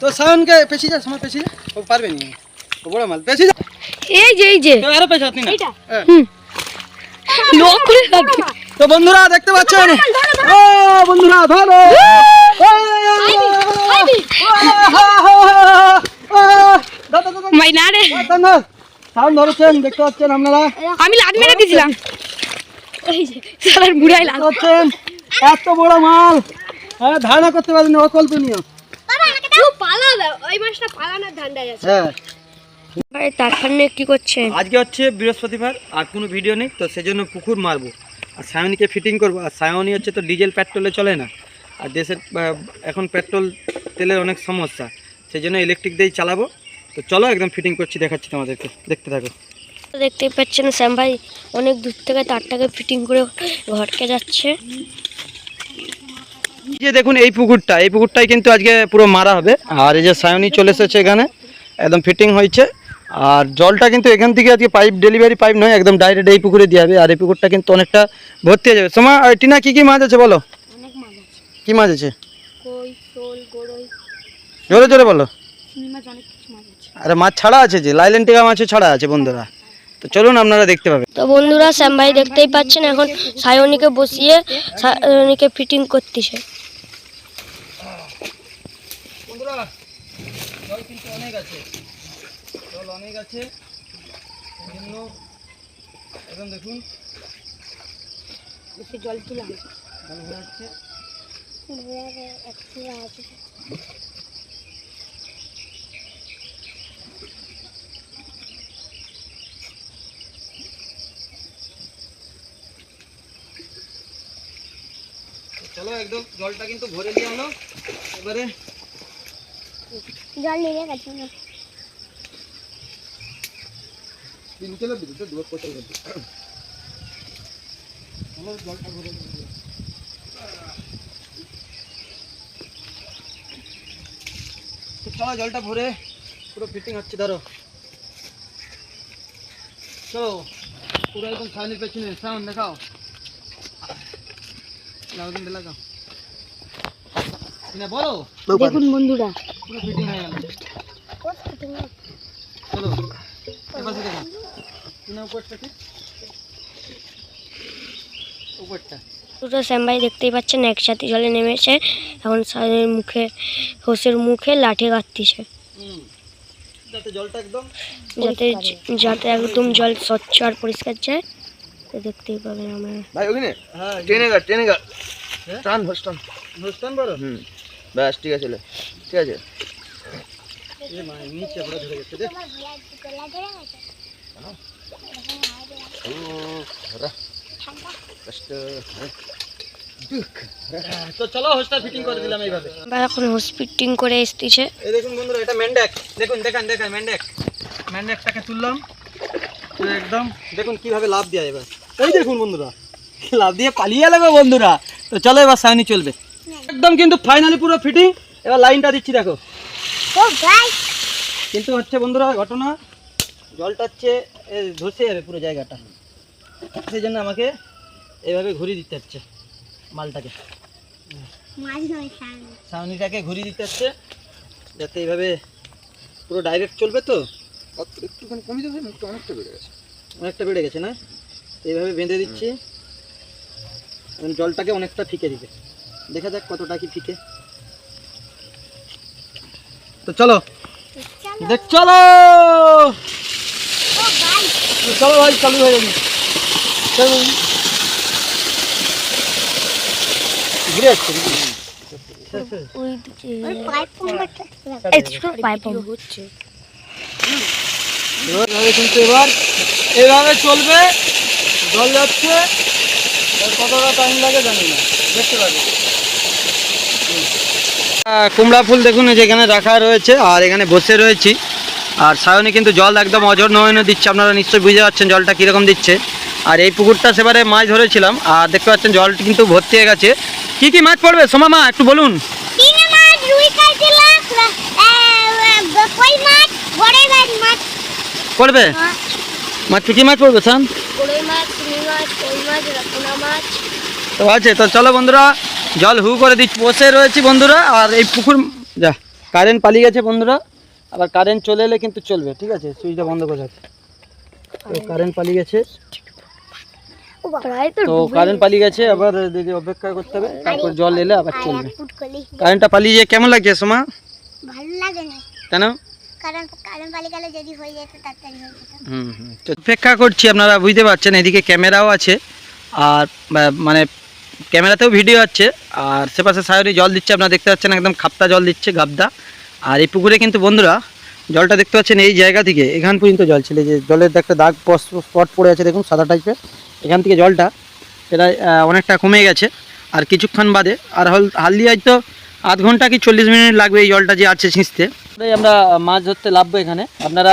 তো সায়নকে পেছি যা, সময় পেছি যা, ও পারবে নি, ও বড় মাল পেছি যা। এই যে তো আরো পেছি আপনি না লক করে রাখি। তো বন্ধুরা দেখতে পাচ্ছেন, ও বন্ধুরা ধরো, ভাই না রে, সাউন্ড ধরেছেন দেখতে পাচ্ছেন আপনারা, আমি লাত মেরে দিয়েছিলাম। এই যে সালার বুড়াই লাত পাচ্ছেন এত বড় মাল, হ্যাঁ ধারণা করতে পারেন অকল্পনীয়। ওই মাছটা পালানোর ধান্দা আছে। হ্যাঁ ভাই তারপরে কি করছেন? আজকে হচ্ছে বৃহস্পতিবার আর কোনো ভিডিও নেই, তো সেজন্য পুকুর মারবো আর সায়নীকে ফিটিং করবো। আর সায়নী হচ্ছে তো ডিজেল পেট্রোলে চলে না, আর দেশের এখন পেট্রোল তেলের অনেক সমস্যা, সেই জন্য ইলেকট্রিক দিয়েই চালাবো। তো চলো একদম ফিটিং করছি, দেখাচ্ছি তোমাদেরকে, দেখতে থাকো। দেখতেই পাচ্ছেন শ্যাম ভাই অনেক দূর থেকে তারটাকে ফিটিং করে ঘরকে যাচ্ছে। যে দেখুন এই পুকুরটাই কিন্তু আজকে পুরো মারা হবে। আর এই যে সায়নী চলে এসেছে এখানে, একদম ফিটিং হয়েছে। আর জলটা কিন্তু এখান থেকে আজকে পাইপ ডেলিভারি পাইপ নয়, একদম ডাইরেক্ট এই পুকুরে দিয়ে হবে। আর এই পুকুরটা কিন্তু অনেকটা ভর্তি হয়ে যাবে। সোমা টিনা কি কি মাছ আছে বলো? অনেক মাছ আছে, কি মাছ আছে? কই, শোল, গড়ই, জোরে জোরে বলো। চিংড়ি মাছ, অনেক কিছু মাছ আছে। আরে মাছ ছাড়া আছে, যে লাইলেন্টিকা মাছও ছাড়া আছে বন্ধুরা। তো চলুন আপনারা দেখতে পাবেন। তো বন্ধুরা শ্যাম ভাই দেখতেই পাচ্ছেন এখন সায়নীকে বসিয়ে সায়নীকে ফিটিং করতেছে। বন্ধুরা জল কিন্তু অনেক আছে, জল অনেক আছে, সেজন্য এখন দেখুন জল তুলা জল হয়ে যাচ্ছে। চলো একদম জলটা কিন্তু ভরে দিয়ে হলো, এবারে জল নিয়ে গেছে না চলো বিদ্যুৎ দুবার পচে গেছে। জলটা ভরে চলো, জলটা ভরে পুরো ফিটিং হচ্ছে। ধরো চলো পুরো একদম সামনের পেছনে সাউন্ড দেখাও, লাগাও বলো। দেখুন বন্ধুরা পুরো ফিটিং হয়ে গেল। চলো এবার দেখুন উপরটা কি, উপরটা দুটো শ্যাম ভাই দেখতেই পাচ্ছেন একসাথে জলে নেমেছে। এখন সায়নের মুখে, হোসের মুখে লাঠি কাটতেছে, যাতে জলটা একদম যাতে একদম জল স্বচ্ছ আর পরিষ্কার যায়। তো দেখতেই পাবেন আমরা ভাই ওখানে হ্যাঁ ট্রেনে গা টান ভস্টান অনুষ্ঠান বড় ব্যাস ঠিক আছে ঠিক আছে। নিচে পুরো ধরে গেছে রে। তো চলো হোস্টার ফিটিং করে দিলাম এইভাবে। এখন হোস ফিটিং করে এসেছে। এই দেখুন বন্ধুরা, এটা মেন্ডেক, দেখুন দেখান মেন্ডেকটাকে তুললাম তো একদম দেখুন কিভাবে লাভ দেয়। এবার এই দেখুন বন্ধুরা, লাভ দিয়ে পালিয়ে লাগবে বন্ধুরা। তো চলো এবার সায়নী চলবে একদম, কিন্তু ফাইনালি পুরো ফিটিং। এবার লাইনটা দিচ্ছি দেখো। কিন্তু হচ্ছে বন্ধুরা ঘটনা, জলটা হচ্ছে ধসে যাবে পুরো জায়গাটা, সেই জন্য আমাকে এইভাবে ঘুরিয়ে দিতে হচ্ছে মালটাকে, সাউনিটাকে ঘুরিয়ে দিতে হচ্ছে যাতে এইভাবে পুরো ডাইরেক্ট চলবে। তো একটুখানি কমে যাবে, অনেকটা বেড়ে গেছে, অনেকটা বেড়ে গেছে না, এইভাবে বেঁধে দিচ্ছি। জলটাকে অনেকটা ফিকে দিবে, দেখা যাক কতটা কি ফিকে। তো চলো চলো চলো ভাই, চালু হয়ে যাবে। চলো ঘুরে আসছে কিন্তু এবার এভাবে চলবে। জল যাচ্ছে, কতটা টাইম লাগে জানি না, দেখতে পাবে। কুমড়া ফুল দেখুন যেখানে রাখা রয়েছে, আর এখানে বসে রয়েছি। আর সায়নী কিন্তু জল একদম অঝর নয়নে দিচ্ছে, আপনারা নিশ্চয়ই বুঝতে পারছেন জলটা কীরকম দিচ্ছে। আর এই পুকুরটা সেবারে মাছ ধরেছিলাম, আর দেখতে পাচ্ছেন জলটা কিন্তু ভর্তি হয়ে গেছে। কি কি মাছ পড়বে সোমা মা একটু বলুন? পড়বে মাছ, কি মাছ পড়বে সান? তো আছে। তো চলো বন্ধুরা, জল হু করে দিচ্ছি, বসে রয়েছি বন্ধুরা। আর এই পুকুর যা কারেন্ট পালিয়ে গেছে বন্ধুরা, আবার কারেন্ট চলে এলে কিন্তু চলবে, ঠিক আছে? সুইচটা বন্ধ করে রাখো। তো কারেন্ট পালিয়ে গেছে, প্রায় তো তো কারেন্ট পালিয়ে গেছে, আবার দেখে অপেক্ষা করতে হবে, তারপর জল এলে আবার চলবে। কারেন্টটা পালিয়ে গিয়ে কেমন লাগছে সোমা? ভালো লাগে না, কেন? কারণ পালিয়ে গেলে যদি হয়ে যেত তাড়াতাড়ি হয়ে যেত। তো অপেক্ষা করছি, আপনারা বুঝতে পারছেন, এদিকে ক্যামেরাও আছে, আর মানে ক্যামেরাতেও ভিডিও আছে, আর সেপাশে সায়রি জল দিচ্ছে, আপনারা দেখতে পাচ্ছেন একদম খাপ্তা জল দিচ্ছে, গাবদা। আর এই পুকুরে কিন্তু বন্ধুরা জলটা দেখতে পাচ্ছেন এই জায়গা থেকে এখান পর্যন্ত জল ছিল, যে জলের একটা দাগ স্পট পড়ে আছে দেখুন সাদা টাইপের, এখান থেকে জলটা প্রায় অনেকটা কমে গেছে। আর কিছুক্ষণ বাদে আর হালদি হয়তো আধ ঘন্টা কি 40 মিনিট লাগবে এই জলটা যে আছে ছিঁচতে। আমরা মাছ ধরতে লাভবো এখানে। আপনারা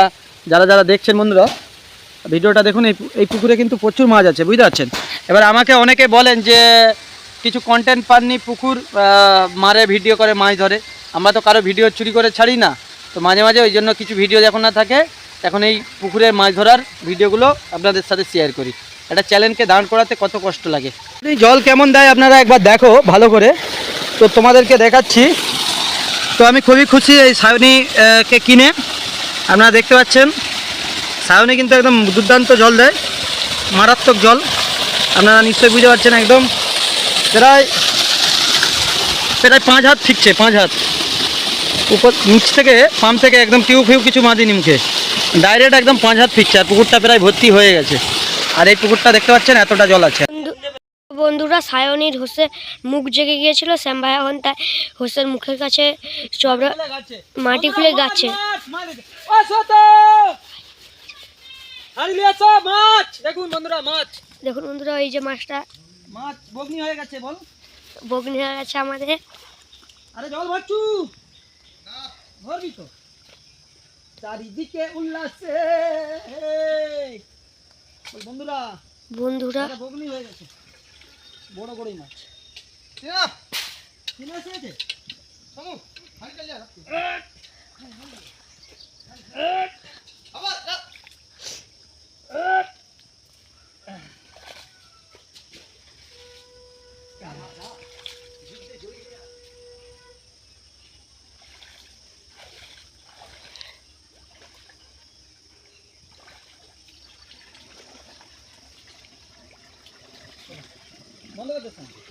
যারা যারা দেখছেন বন্ধুরা ভিডিওটা দেখুন, এই পুকুরে কিন্তু প্রচুর মাছ আছে, বুঝতে পারছেন? এবার আমাকে অনেকে বলেন যে কিছু কন্টেন্ট পাননি, পুকুর মারে ভিডিও করে মাছ ধরে। আমরা তো কারো ভিডিও চুরি করে ছাড়ি না, তো মাঝে মাঝে ওই জন্য কিছু ভিডিও যখন না থাকে তখন এই পুকুরের মাছ ধরার ভিডিওগুলো আপনাদের সাথে শেয়ার করি। একটা চ্যানেলকে দাঁড় করাতে কত কষ্ট লাগে। এই জল কেমন দেয় আপনারা একবার দেখো ভালো করে, তো তোমাদেরকে দেখাচ্ছি। তো আমি খুবই খুশি এই সায়নীকে কিনে। আপনারা দেখতে পাচ্ছেন সায়নী কিন্তু একদম দুর্দান্ত জল দেয়, মারাত্মক জল। আপনারা নিশ্চয়ই বুঝতে পারছেন, একদম প্রায় 5 হাত ফিকছে, 5 হাত উপর নিচ থেকে, পাম্প থেকে একদম টিউ ফিউ কিছু মাদিনি মুখে, ডাইরেক্ট একদম 5 হাত ফিকছে। আর পুকুরটা প্রায় ভর্তি হয়ে গেছে, আর এই পুকুরটা দেখতে পাচ্ছেন এতটা জল আছে। বন্ধুরা সায়নীর হোসে মুখ জেগে গিয়েছিল, শ্যাম ভাই এখন তাই হোসের মুখের কাছে চবড়া মাটি খুলে গাছে। দেখুন বন্ধুরা মাছ, দেখুন বন্ধুরা এই যে মাছটা মাছ বগনি হয়ে গেছে, বল বগ্নি হয়ে গেছে আমাদের। আরে জল ভরছু, ভরবি তো। চারিদিকে উল্লাসে বন্ধুরা, বন্ধুরা বগনি হয়ে গেছে, বড় বড়ই মাছ। কি মাছ আছে? বন্ধ করে